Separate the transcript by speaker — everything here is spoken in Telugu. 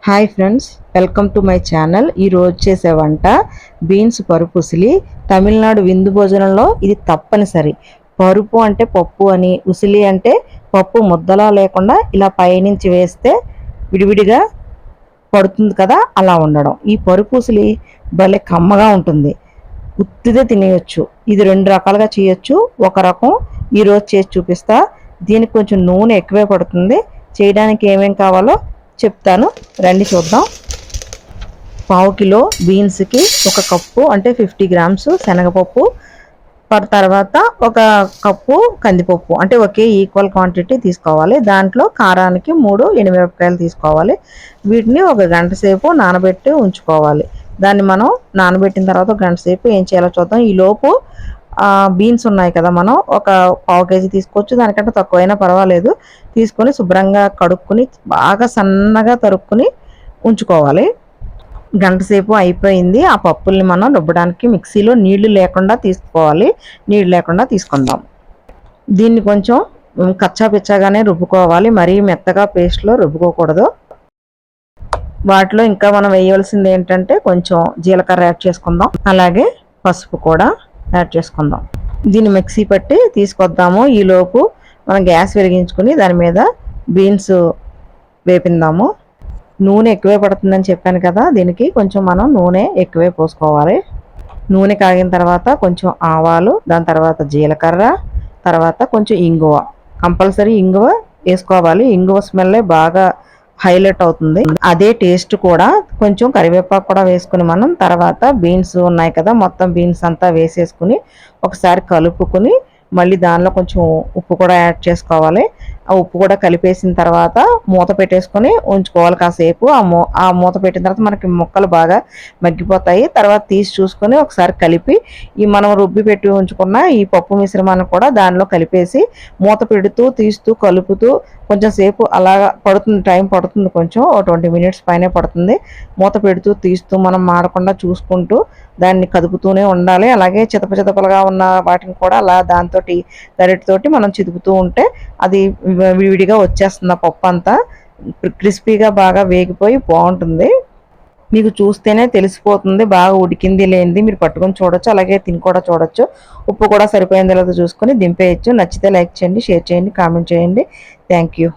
Speaker 1: Hi friends, welcome to my channel. ఈరోజు చేసే వంట బీన్స్ పరుపు ఉసిలి. తమిళనాడు విందు భోజనంలో ఇది తప్పనిసరి. పరుపు అంటే పప్పు అని, ఉసిలి అంటే పప్పు ముద్దలా లేకుండా ఇలా పైనుంచి వేస్తే విడివిడిగా పడుతుంది కదా, అలా ఉండడం. ఈ పరుపు ఉసిలి భలే కమ్మగా ఉంటుంది, ఉత్తిదే తినేయచ్చు. ఇది రెండు రకాలుగా చేయొచ్చు. ఒక రకం ఈరోజు చేసి చూపిస్తా. దీనికి కొంచెం నూనె ఎక్కువే పడుతుంది. చేయడానికి ఏమేం కావాలో చెప్తాను, రండి చూద్దాం. పావు కిలో బీన్స్కి ఒక కప్పు అంటే 50 గ్రామ్స్ శనగపప్పు, తర్వాత ఒక కప్పు కందిపప్పు, అంటే ఒకే ఈక్వల్ క్వాంటిటీ తీసుకోవాలి. దాంట్లో కారానికి 3 ఎండుమిరపకాయలు తీసుకోవాలి. వీటిని ఒక గంట సేపు నానబెట్టి ఉంచుకోవాలి. దాన్ని మనం నానబెట్టిన తర్వాత ఒక గంట సేపు ఏం చేయాలో చూద్దాం. ఈలోపు బీన్స్ ఉన్నాయి కదా, మనం ఒక పావు కేజీ తీసుకోవచ్చు, దానికంటే తక్కువైనా పర్వాలేదు. తీసుకొని శుభ్రంగా కడుక్కుని బాగా సన్నగా తరుక్కుని ఉంచుకోవాలి. గంట సేపు అయిపోయింది. ఆ పప్పుల్ని మనం రుబ్బడానికి మిక్సీలో నీళ్లు లేకుండా తీసుకోవాలి. నీళ్ళు లేకుండా తీసుకుందాం. దీన్ని కొంచెం కచ్చా పిచ్చాగానే రుబ్బుకోవాలి, మరీ మెత్తగా పేస్ట్లో రుబ్బుకోకూడదు. వాటిలో ఇంకా మనం వేయవలసింది ఏంటంటే కొంచెం జీలకర్ర యాడ్ చేసుకుందాం, అలాగే పసుపు కూడా యాడ్ చేసుకుందాం. దీన్ని మిక్సీ పట్టి తీసుకొద్దాము. ఈలోపు మనం గ్యాస్ వెలిగించుకుని దాని మీద బీన్స్ వేపిందాము. నూనె ఎక్కువే పడుతుందని చెప్పాను కదా, దీనికి కొంచెం మనం నూనె ఎక్కువే పోసుకోవాలి. నూనె కాగిన తర్వాత కొంచెం ఆవాలు, దాని తర్వాత జీలకర్ర, తర్వాత కొంచెం ఇంగువ. కంపల్సరీ ఇంగువ వేసుకోవాలి. ఇంగువ స్మెల్లే బాగా హైలైట్ అవుతుంది, అదే టేస్ట్ కూడా. కొంచెం కరివేపాకు కూడా వేసుకుని మనం తర్వాత బీన్స్ ఉన్నాయి కదా, మొత్తం బీన్స్ అంతా వేసేసుకుని ఒకసారి కలుపుకుని మళ్ళీ దానిలో కొంచెం ఉప్పు కూడా యాడ్ చేసుకోవాలి. ఆ ఉప్పు కూడా కలిపేసిన తర్వాత మూత పెట్టేసుకొని ఉంచుకోవాలి కాసేపు. ఆ మూత పెట్టిన తర్వాత మనకి ముక్కలు బాగా మగ్గిపోతాయి. తర్వాత తీసి చూసుకొని ఒకసారి కలిపి ఈ మనం రుబ్బి పెట్టి ఉంచుకున్న ఈ పప్పు మిశ్రమాన్ని కూడా దానిలో కలిపేసి మూత పెడుతూ తీస్తూ కలుపుతూ కొంచెం సేపు అలాగా పడుతుంది, టైం పడుతుంది, కొంచెం 20 మినిట్స్ పైనే పడుతుంది. మూత పెడుతూ తీస్తూ మనం మాడకుండా చూసుకుంటూ దాన్ని కదుపుతూనే ఉండాలి. అలాగే చితపలుగా ఉన్న వాటిని కూడా అలా దాంతో గరిటెతోటి మనం చిదుపుతూ ఉంటే అది విడివిడిగా వచ్చేస్తుంది. ఆ పప్పు అంతా క్రిస్పీగా బాగా వేగిపోయి బాగుంటుంది. మీకు చూస్తేనే తెలిసిపోతుంది బాగా ఉడికింది లేనిది. మీరు పట్టుకొని చూడొచ్చు, అలాగే తిని కూడా చూడొచ్చు. ఉప్పు కూడా సరిపోయిందో లేదో చూసుకొని దింపేయచ్చు. నచ్చితే లైక్ చేయండి, షేర్ చేయండి, కామెంట్ చేయండి. Thank you.